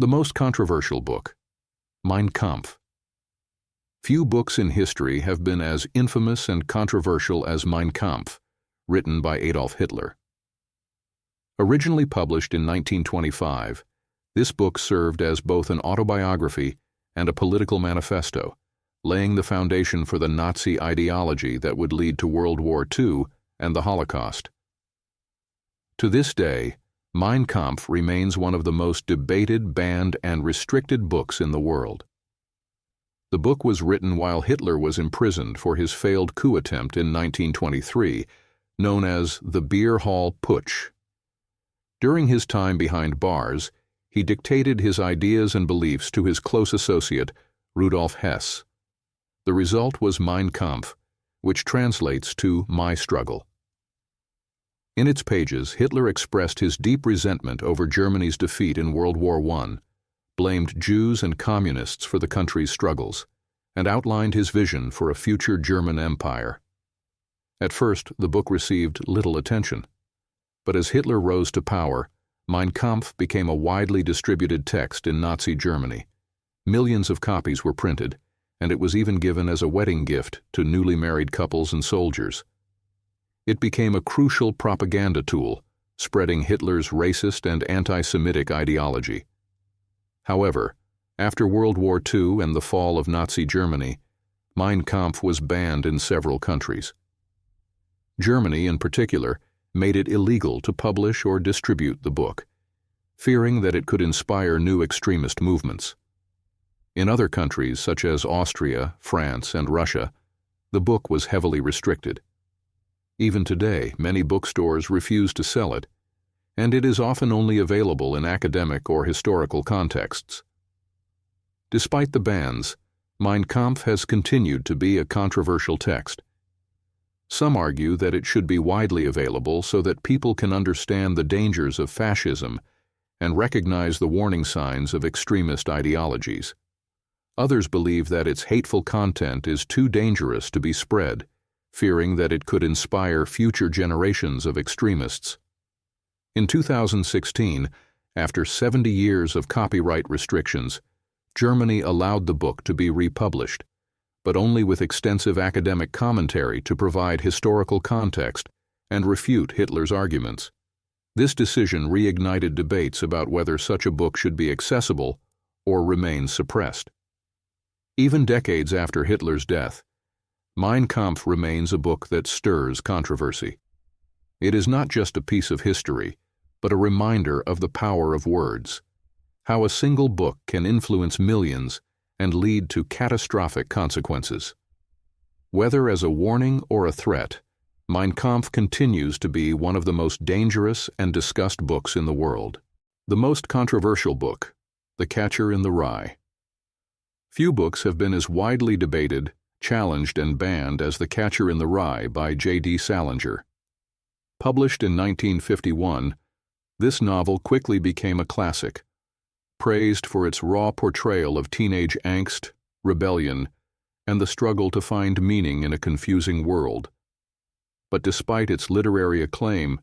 The most controversial book, Mein Kampf. Few books in history have been as infamous and controversial as Mein Kampf, written by Adolf Hitler. Originally published in 1925, this book served as both an autobiography and a political manifesto, laying the foundation for the Nazi ideology that would lead to World War II and the Holocaust. To this day, Mein Kampf remains one of the most debated, banned, and restricted books in the world. The book was written while Hitler was imprisoned for his failed coup attempt in 1923, known as the Beer Hall Putsch. During his time behind bars, he dictated his ideas and beliefs to his close associate, Rudolf Hess. The result was Mein Kampf, which translates to My Struggle. In its pages, Hitler expressed his deep resentment over Germany's defeat in World War I, blamed Jews and communists for the country's struggles, and outlined his vision for a future German empire. At first, the book received little attention, but as Hitler rose to power, Mein Kampf became a widely distributed text in Nazi Germany. Millions of copies were printed, and it was even given as a wedding gift to newly married couples and soldiers. It became a crucial propaganda tool, spreading Hitler's racist and anti-Semitic ideology. However, after World War II and the fall of Nazi Germany, Mein Kampf was banned in several countries. Germany, in particular, made it illegal to publish or distribute the book, fearing that it could inspire new extremist movements. In other countries, such as Austria, France, and Russia, the book was heavily restricted. Even today, many bookstores refuse to sell it, and it is often only available in academic or historical contexts. Despite the bans, Mein Kampf has continued to be a controversial text. Some argue that it should be widely available so that people can understand the dangers of fascism and recognize the warning signs of extremist ideologies. Others believe that its hateful content is too dangerous to be spread, fearing that it could inspire future generations of extremists. In 2016, after 70 years of copyright restrictions, Germany allowed the book to be republished, but only with extensive academic commentary to provide historical context and refute Hitler's arguments. This decision reignited debates about whether such a book should be accessible or remain suppressed. Even decades after Hitler's death, Mein Kampf remains a book that stirs controversy. It is not just a piece of history, but a reminder of the power of words, how a single book can influence millions and lead to catastrophic consequences. Whether as a warning or a threat, Mein Kampf continues to be one of the most dangerous and discussed books in the world. The most controversial book, The Catcher in the Rye. Few books have been as widely debated, challenged, and banned as The Catcher in the Rye by J.D. Salinger. Published in 1951, this novel quickly became a classic, praised for its raw portrayal of teenage angst, rebellion, and the struggle to find meaning in a confusing world. But despite its literary acclaim,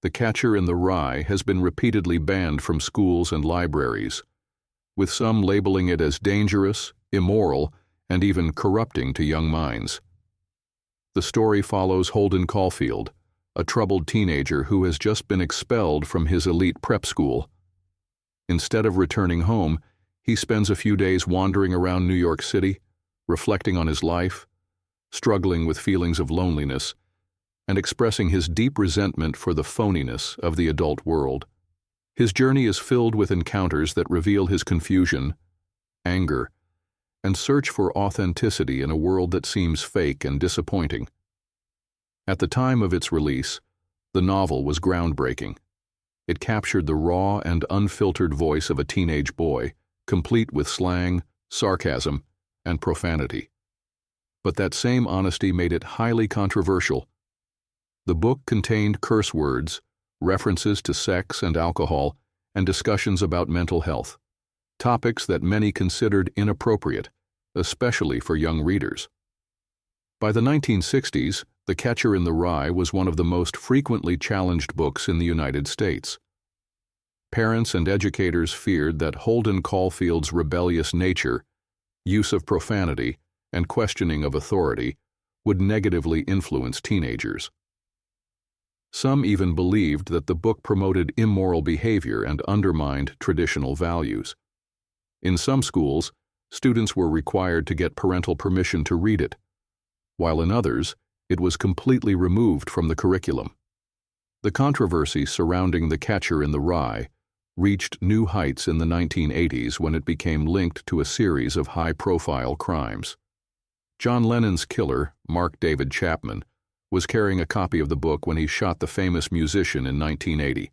The Catcher in the Rye has been repeatedly banned from schools and libraries, with some labeling it as dangerous, immoral, and even corrupting to young minds. The story follows Holden Caulfield, a troubled teenager who has just been expelled from his elite prep school. Instead of returning home, he spends a few days wandering around New York City, reflecting on his life, struggling with feelings of loneliness, and expressing his deep resentment for the phoniness of the adult world. His journey is filled with encounters that reveal his confusion, anger, and search for authenticity in a world that seems fake and disappointing. At the time of its release, the novel was groundbreaking. It captured the raw and unfiltered voice of a teenage boy, complete with slang, sarcasm, and profanity. But that same honesty made it highly controversial. The book contained curse words, references to sex and alcohol, and discussions about mental health, topics that many considered inappropriate, especially for young readers. By the 1960s, The Catcher in the Rye was one of the most frequently challenged books in the United States. parents and educators feared that Holden Caulfield's rebellious nature, use of profanity, and questioning of authority would negatively influence teenagers. Some even believed that the book promoted immoral behavior and undermined traditional values. In some schools, students were required to get parental permission to read it, while in others, it was completely removed from the curriculum. The controversy surrounding The Catcher in the Rye reached new heights in the 1980s when it became linked to a series of high-profile crimes. John Lennon's killer, Mark David Chapman, was carrying a copy of the book when he shot the famous musician in 1980.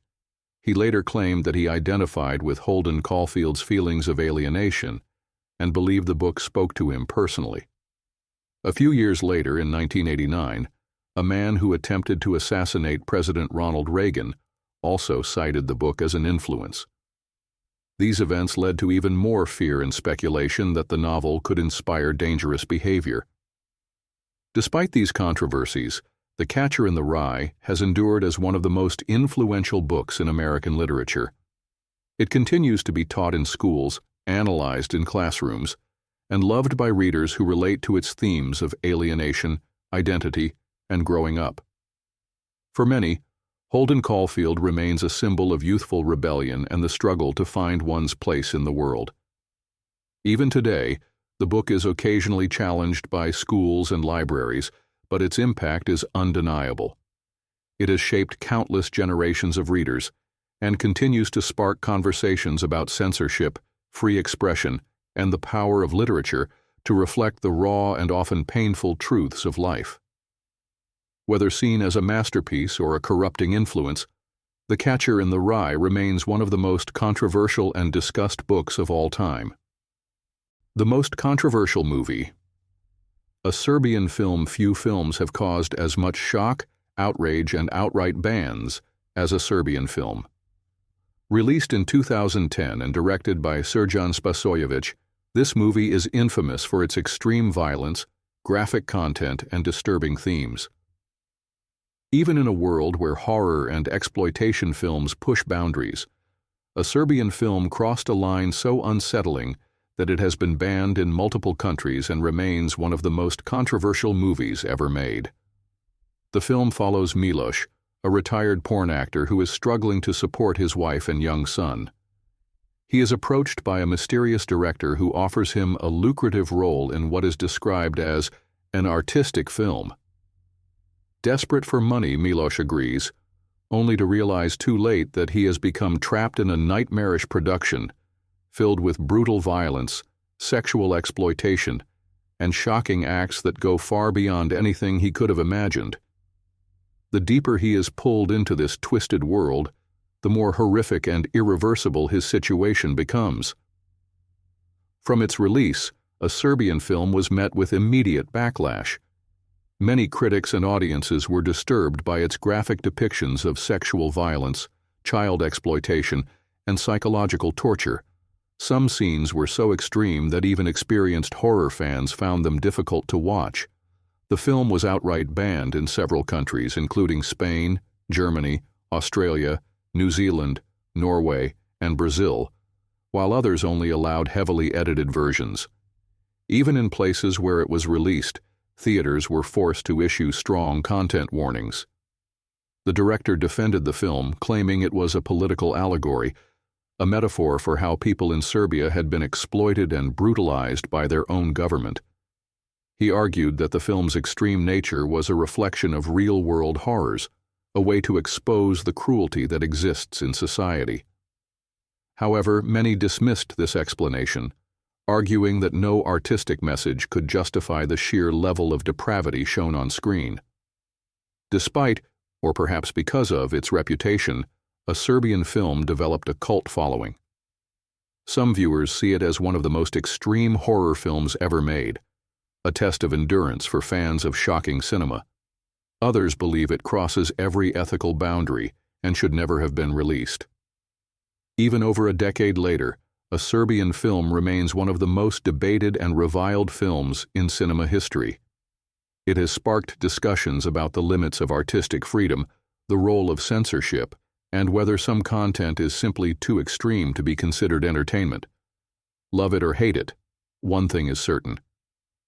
He later claimed that he identified with Holden Caulfield's feelings of alienation and believed the book spoke to him personally. A few years later, in 1989, a man who attempted to assassinate President Ronald Reagan also cited the book as an influence. These events led to even more fear and speculation that the novel could inspire dangerous behavior. Despite these controversies, The Catcher in the Rye has endured as one of the most influential books in American literature. It continues to be taught in schools, analyzed in classrooms, and loved by readers who relate to its themes of alienation, identity, and growing up. For many, Holden Caulfield remains a symbol of youthful rebellion and the struggle to find one's place in the world. Even today, the book is occasionally challenged by schools and libraries, but its impact is undeniable. It has shaped countless generations of readers and continues to spark conversations about censorship, free expression, and the power of literature to reflect the raw and often painful truths of life. Whether seen as a masterpiece or a corrupting influence, The Catcher in the Rye remains one of the most controversial and discussed books of all time. The most controversial movie. A Serbian film few films have caused as much shock, outrage, and outright bans as a Serbian film. Released in 2010 and directed by Srđan Spasojević, this movie is infamous for its extreme violence, graphic content, and disturbing themes. Even in a world where horror and exploitation films push boundaries, a Serbian film crossed a line so unsettling that it has been banned in multiple countries and remains one of the most controversial movies ever made. The film follows Miloš, a retired porn actor who is struggling to support his wife and young son. He is approached by a mysterious director who offers him a lucrative role in what is described as an artistic film. Desperate for money, Miloš agrees, only to realize too late that he has become trapped in a nightmarish production filled with brutal violence, sexual exploitation, and shocking acts that go far beyond anything he could have imagined. The deeper he is pulled into this twisted world, the more horrific and irreversible his situation becomes. From its release, a Serbian film was met with immediate backlash. Many critics and audiences were disturbed by its graphic depictions of sexual violence, child exploitation, and psychological torture. Some scenes were so extreme that even experienced horror fans found them difficult to watch. The film was outright banned in several countries, including Spain, Germany, Australia, New Zealand, Norway, and Brazil, while others only allowed heavily edited versions. Even in places where it was released, theaters were forced to issue strong content warnings. The director defended the film, claiming it was a political allegory, a metaphor for how people in Serbia had been exploited and brutalized by their own government. He argued that the film's extreme nature was a reflection of real-world horrors, a way to expose the cruelty that exists in society. However, many dismissed this explanation, arguing that no artistic message could justify the sheer level of depravity shown on screen. Despite, or perhaps because of, its reputation, a Serbian film developed a cult following. Some viewers see it as one of the most extreme horror films ever made, a test of endurance for fans of shocking cinema. Others believe it crosses every ethical boundary and should never have been released. Even over a decade later, a Serbian film remains one of the most debated and reviled films in cinema history. It has sparked discussions about the limits of artistic freedom, the role of censorship, and whether some content is simply too extreme to be considered entertainment. Love it or hate it, one thing is certain: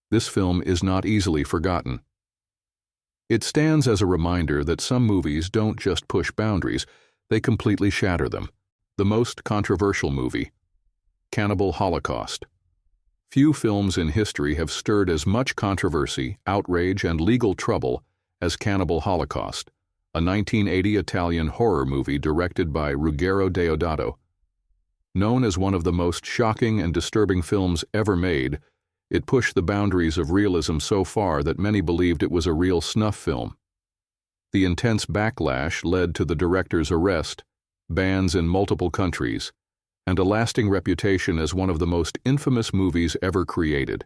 this film is not easily forgotten. It stands as a reminder that some movies don't just push boundaries, they completely shatter them. The most controversial movie, Cannibal Holocaust. Few films in history have stirred as much controversy, outrage, and legal trouble as Cannibal Holocaust, a 1980 Italian horror movie directed by Ruggero Deodato. Known as one of the most shocking and disturbing films ever made, it pushed the boundaries of realism so far that many believed it was a real snuff film. The intense backlash led to the director's arrest, bans in multiple countries, and a lasting reputation as one of the most infamous movies ever created.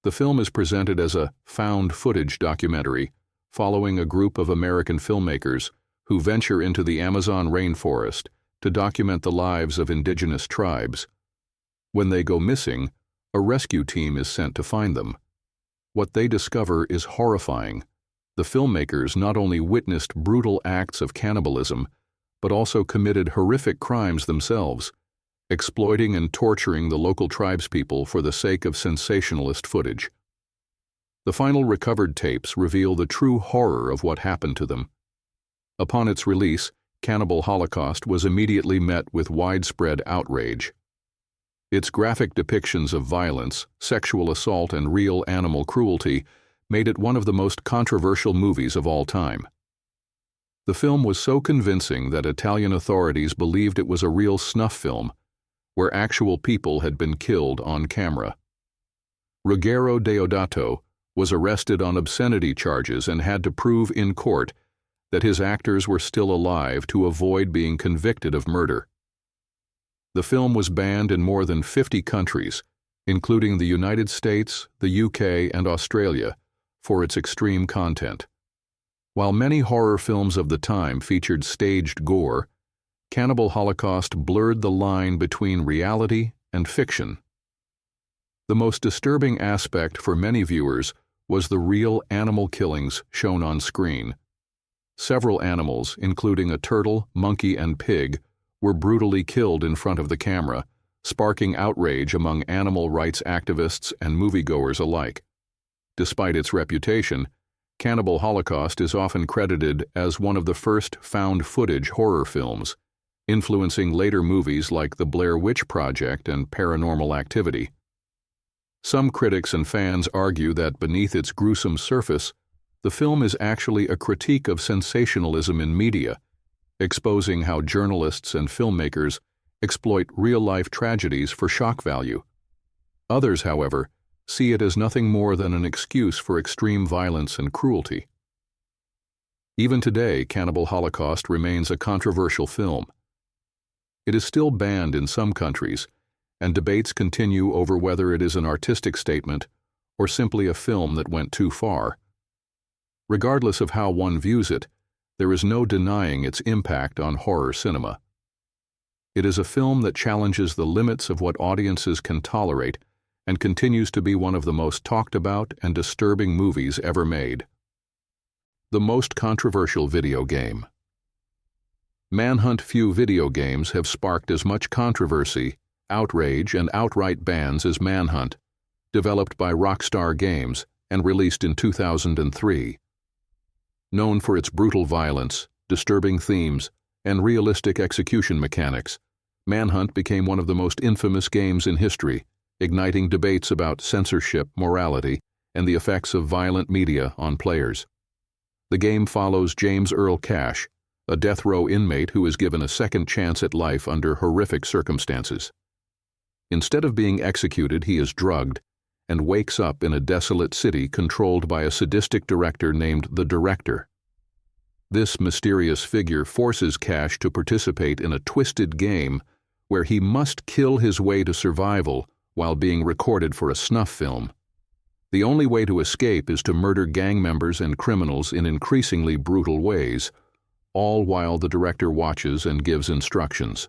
The film is presented as a found footage documentary following a group of American filmmakers who venture into the Amazon rainforest to document the lives of indigenous tribes. When they go missing, a rescue team is sent to find them. What they discover is horrifying. The filmmakers not only witnessed brutal acts of cannibalism, but also committed horrific crimes themselves, exploiting and torturing the local tribespeople for the sake of sensationalist footage. The final recovered tapes reveal the true horror of what happened to them. Upon its release, Cannibal Holocaust was immediately met with widespread outrage. Its graphic depictions of violence, sexual assault, and real animal cruelty made it one of the most controversial movies of all time. The film was so convincing that Italian authorities believed it was a real snuff film, where actual people had been killed on camera. Ruggero Deodato was arrested on obscenity charges and had to prove in court that his actors were still alive to avoid being convicted of murder. The film was banned in more than 50 countries, including the United States, the UK, and Australia, for its extreme content. While many horror films of the time featured staged gore, Cannibal Holocaust blurred the line between reality and fiction. The most disturbing aspect for many viewers was the real animal killings shown on screen. Several animals, including a turtle, monkey, and pig, were brutally killed in front of the camera, sparking outrage among animal rights activists and moviegoers alike. Despite its reputation, Cannibal Holocaust is often credited as one of the first found-footage horror films, influencing later movies like The Blair Witch Project and Paranormal Activity. Some critics and fans argue that beneath its gruesome surface, the film is actually a critique of sensationalism in media, exposing how journalists and filmmakers exploit real-life tragedies for shock value. Others, however, see it as nothing more than an excuse for extreme violence and cruelty. Even today, Cannibal Holocaust remains a controversial film. It is still banned in some countries, and debates continue over whether it is an artistic statement or simply a film that went too far. Regardless of how one views it, there is no denying its impact on horror cinema. It is a film that challenges the limits of what audiences can tolerate and continues to be one of the most talked about and disturbing movies ever made. The most controversial video game. Manhunt. Few video games have sparked as much controversy, outrage, and outright bans as Manhunt, developed by Rockstar Games and released in 2003. Known for its brutal violence, disturbing themes, and realistic execution mechanics, Manhunt became one of the most infamous games in history, igniting debates about censorship, morality, and the effects of violent media on players. The game follows James Earl Cash, a death row inmate who is given a second chance at life under horrific circumstances. Instead of being executed, he is drugged and wakes up in a desolate city controlled by a sadistic director named the Director. This mysterious figure forces Cash to participate in a twisted game where he must kill his way to survival while being recorded for a snuff film. The only way to escape is to murder gang members and criminals in increasingly brutal ways, all while the director watches and gives instructions.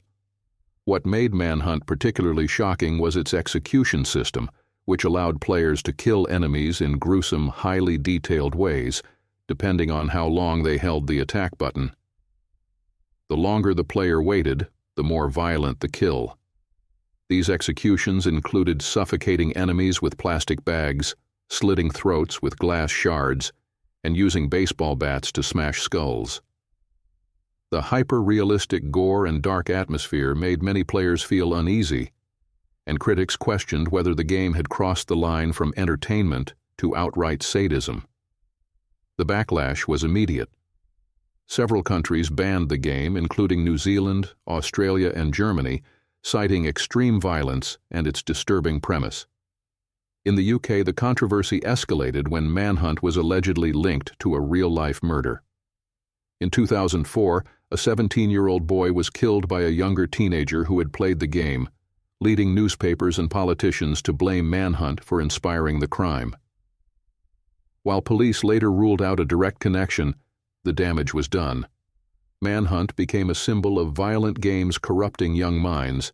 What made Manhunt particularly shocking was its execution system, which allowed players to kill enemies in gruesome, highly detailed ways, depending on how long they held the attack button. The longer the player waited, the more violent the kill. These executions included suffocating enemies with plastic bags, slitting throats with glass shards, and using baseball bats to smash skulls. The hyper-realistic gore and dark atmosphere made many players feel uneasy, and critics questioned whether the game had crossed the line from entertainment to outright sadism. The backlash was immediate. Several countries banned the game, including New Zealand, Australia, and Germany, citing extreme violence and its disturbing premise. In the UK, the controversy escalated when Manhunt was allegedly linked to a real-life murder. In 2004, a 17-year-old boy was killed by a younger teenager who had played the game, leading newspapers and politicians to blame Manhunt for inspiring the crime. While police later ruled out a direct connection, the damage was done. Manhunt became a symbol of violent games corrupting young minds,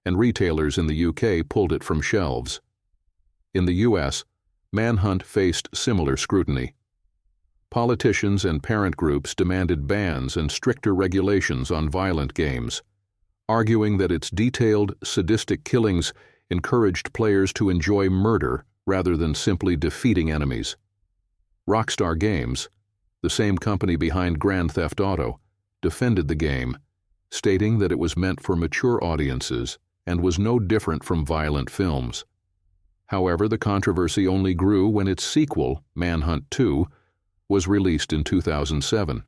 and retailers in the UK pulled it from shelves. In the US, Manhunt faced similar scrutiny. Politicians and parent groups demanded bans and stricter regulations on violent games, arguing that its detailed, sadistic killings encouraged players to enjoy murder rather than simply defeating enemies. Rockstar Games, the same company behind Grand Theft Auto, defended the game, stating that it was meant for mature audiences and was no different from violent films. However, the controversy only grew when its sequel, Manhunt 2, was released in 2007.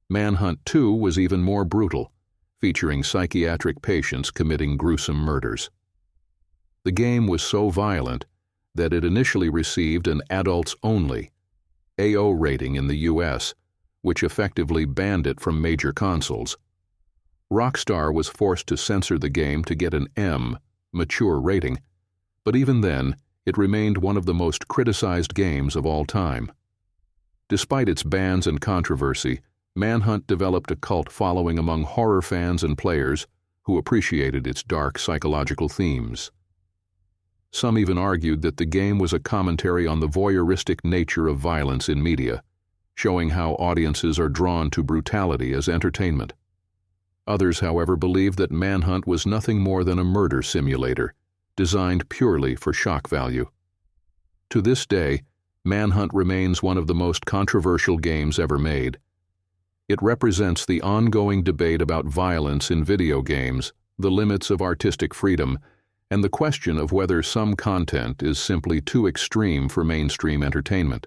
Manhunt 2 was even more brutal, featuring psychiatric patients committing gruesome murders. The game was so violent that it initially received an adults-only AO rating in the US, which effectively banned it from major consoles. Rockstar was forced to censor the game to get an M, mature rating, but even then, it remained one of the most criticized games of all time. Despite its bans and controversy, Manhunt developed a cult following among horror fans and players who appreciated its dark psychological themes. Some even argued that the game was a commentary on the voyeuristic nature of violence in media, showing how audiences are drawn to brutality as entertainment. Others, however, believed that Manhunt was nothing more than a murder simulator, designed purely for shock value. To this day, Manhunt remains one of the most controversial games ever made. It represents the ongoing debate about violence in video games, the limits of artistic freedom, and the question of whether some content is simply too extreme for mainstream entertainment.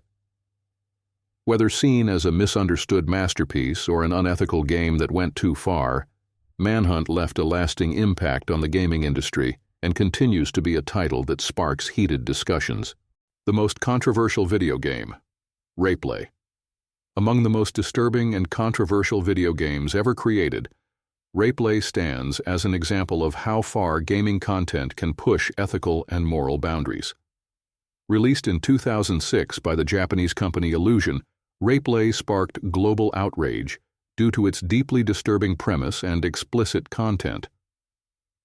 Whether seen as a misunderstood masterpiece or an unethical game that went too far, Manhunt left a lasting impact on the gaming industry and continues to be a title that sparks heated discussions. The most controversial video game, Replay. Among the most disturbing and controversial video games ever created, Replay stands as an example of how far gaming content can push ethical and moral boundaries. Released in 2006 by the Japanese company Illusion, Replay sparked global outrage due to its deeply disturbing premise and explicit content.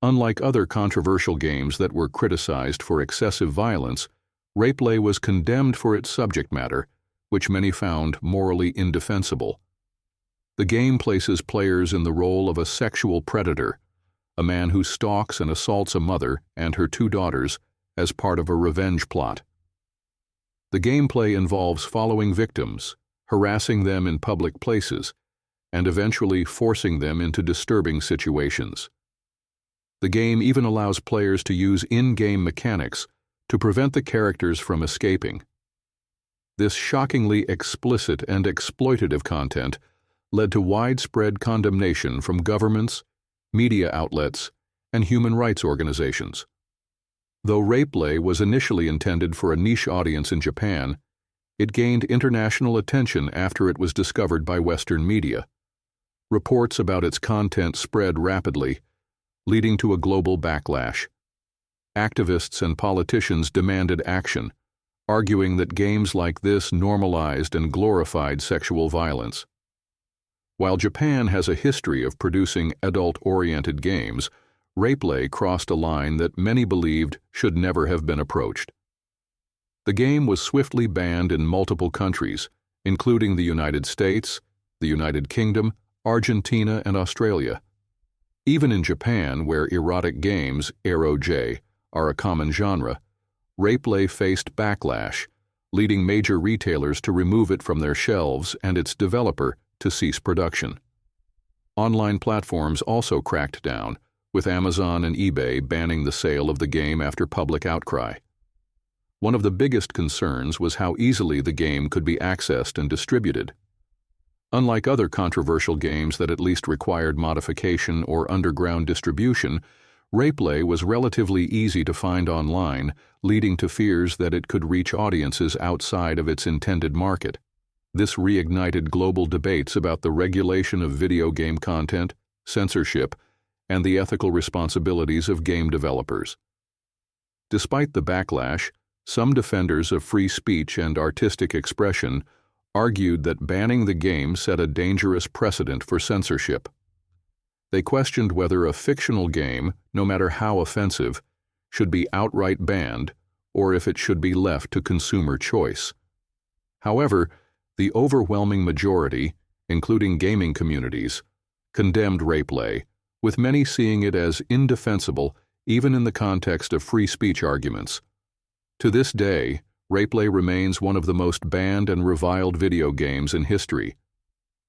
Unlike other controversial games that were criticized for excessive violence, Replay was condemned for its subject matter, which many found morally indefensible. The game places players in the role of a sexual predator, a man who stalks and assaults a mother and her 2 daughters as part of a revenge plot. The gameplay involves following victims, harassing them in public places, and eventually forcing them into disturbing situations. The game even allows players to use in-game mechanics to prevent the characters from escaping. This shockingly explicit and exploitative content led to widespread condemnation from governments, media outlets, and human rights organizations. Though Replay was initially intended for a niche audience in Japan, it gained international attention after it was discovered by Western media. Reports about its content spread rapidly, leading to a global backlash. Activists and politicians demanded action, arguing that games like this normalized and glorified sexual violence. While Japan has a history of producing adult-oriented games, Replay crossed a line that many believed should never have been approached. The game was swiftly banned in multiple countries, including the United States, the United Kingdom, Argentina, and Australia. Even in Japan, where erotic games, ero-j, are a common genre, rapeplay faced backlash, leading major retailers to remove it from their shelves and its developer to cease production. Online platforms also cracked down, with Amazon and eBay banning the sale of the game after public outcry. One of the biggest concerns was how easily the game could be accessed and distributed. Unlike other controversial games that at least required modification or underground distribution, rapeplay was relatively easy to find online, leading to fears that it could reach audiences outside of its intended market. This reignited global debates about the regulation of video game content, censorship, and the ethical responsibilities of game developers. Despite the backlash, some defenders of free speech and artistic expression argued that banning the game set a dangerous precedent for censorship. They questioned whether a fictional game, no matter how offensive, should be outright banned or if it should be left to consumer choice. However, the overwhelming majority, including gaming communities, condemned rapeplay, with many seeing it as indefensible even in the context of free speech arguments. To this day, rapeplay remains one of the most banned and reviled video games in history.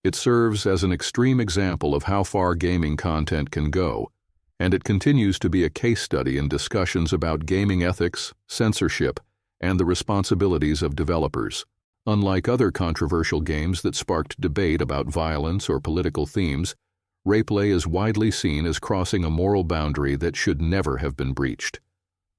It serves as an extreme example of how far gaming content can go, and it continues to be a case study in discussions about gaming ethics, censorship, and the responsibilities of developers. Unlike other controversial games that sparked debate about violence or political themes, rapeplay is widely seen as crossing a moral boundary that should never have been breached.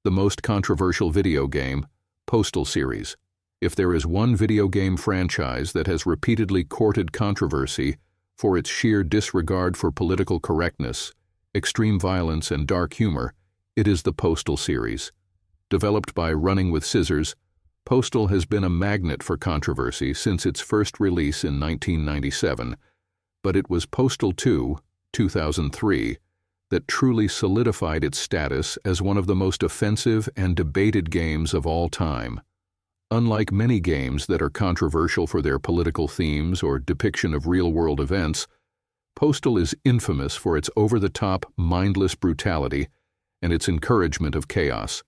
The most controversial video game, Postal series. If there is one video game franchise that has repeatedly courted controversy for its sheer disregard for political correctness, extreme violence, and dark humor, it is the Postal series. Developed by Running with Scissors, Postal has been a magnet for controversy since its first release in 1997, but it was Postal 2, 2003, that truly solidified its status as one of the most offensive and debated games of all time. Unlike many games that are controversial for their political themes or depiction of real-world events, Postal is infamous for its over-the-top, mindless brutality and its encouragement of chaos.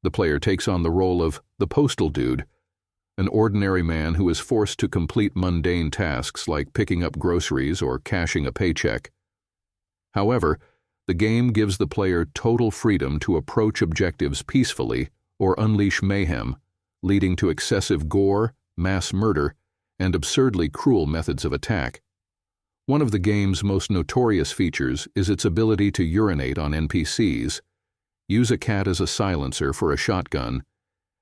The player takes on the role of the Postal Dude, an ordinary man who is forced to complete mundane tasks like picking up groceries or cashing a paycheck. However, the game gives the player total freedom to approach objectives peacefully or unleash mayhem, leading to excessive gore, mass murder, and absurdly cruel methods of attack. One of the game's most notorious features is its ability to urinate on NPCs, use a cat as a silencer for a shotgun,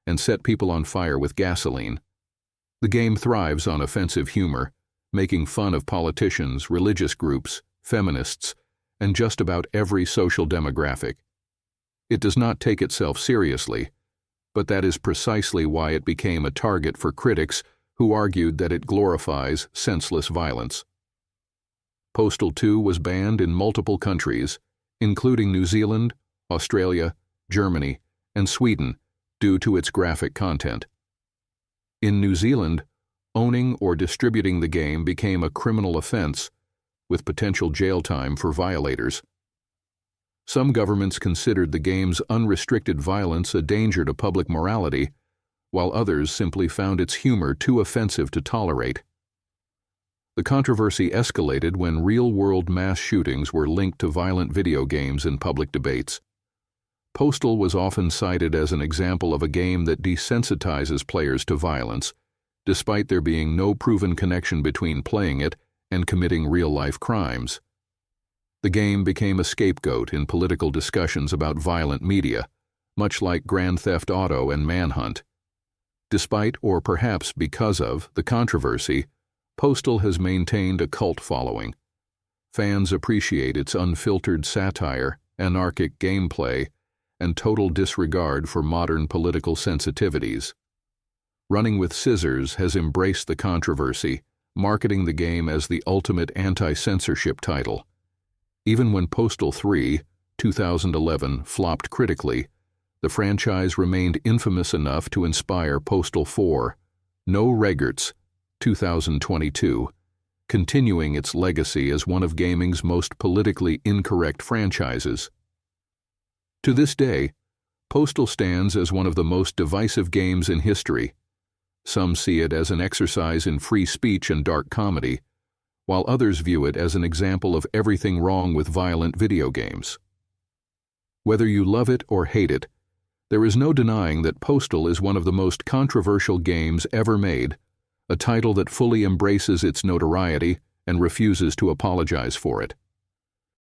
and set people on fire with gasoline. The game thrives on offensive humor, making fun of politicians, religious groups, feminists, and just about every social demographic. It does not take itself seriously, but that is precisely why it became a target for critics who argued that it glorifies senseless violence. Postal 2 was banned in multiple countries, including New Zealand, Australia, Germany, and Sweden, due to its graphic content. In New Zealand, owning or distributing the game became a criminal offense, with potential jail time for violators. Some governments considered the game's unrestricted violence a danger to public morality, while others simply found its humor too offensive to tolerate. The controversy escalated when real-world mass shootings were linked to violent video games in public debates. Postal was often cited as an example of a game that desensitizes players to violence, despite there being no proven connection between playing it and committing real-life crimes. The game became a scapegoat in political discussions about violent media, much like Grand Theft Auto and Manhunt. Despite, or perhaps because of, the controversy, Postal has maintained a cult following. Fans appreciate its unfiltered satire, anarchic gameplay, and total disregard for modern political sensitivities. Running with Scissors has embraced the controversy, marketing the game as the ultimate anti-censorship title. Even when Postal 3, 2011, flopped critically, the franchise remained infamous enough to inspire Postal 4, No Regrets, 2022, continuing its legacy as one of gaming's most politically incorrect franchises. To this day, Postal stands as one of the most divisive games in history. Some see it as an exercise in free speech and dark comedy, while others view it as an example of everything wrong with violent video games. Whether you love it or hate it, there is no denying that Postal is one of the most controversial games ever made, a title that fully embraces its notoriety and refuses to apologize for it.